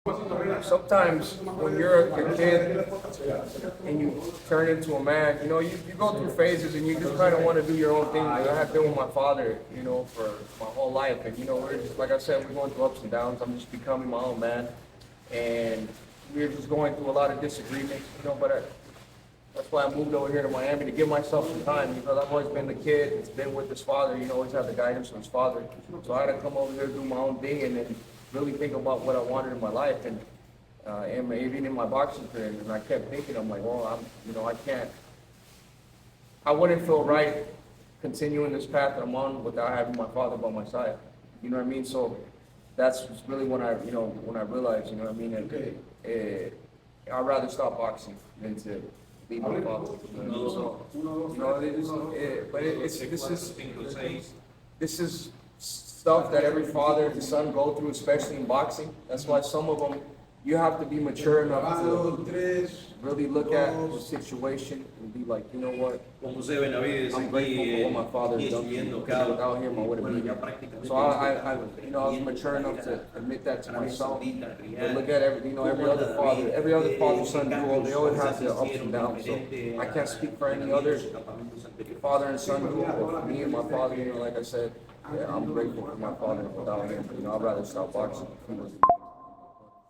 Sometimes when you're a kid and you turn into a man, you go through phases and you just kind of want to do your own thing. I have been with my father, for my whole life. And, we're just, like I said, we're going through ups and downs. I'm just becoming my own man. And we're just going through a lot of disagreements, but that's why I moved over here to Miami to give myself some time, because I've always been the kid that's been with his father, always had the guidance of his father. So I had to come over here, do my own thing, and then really think about what I wanted in my life, and even in my boxing career. And I kept thinking, I'm like, well, I wouldn't feel right continuing this path that I'm on without having my father by my side. You know what I mean? So that's really when I realized, and, I'd rather stop boxing than to leave my father. This is stuff that every father and son go through, especially in boxing. That's why some of them, you have to be mature enough to really look at the situation and be like, you know what, José Benavídez I'm grateful for what my father has done for me. Without him, I wouldn't be here. So I was mature enough to admit that to myself. But look at every other father, son duo, they always have their ups and downs. So I can't speak for any other father and son duo, but for me and my father, like I said, I'm grateful for my father. Without him, I'd rather stop boxing.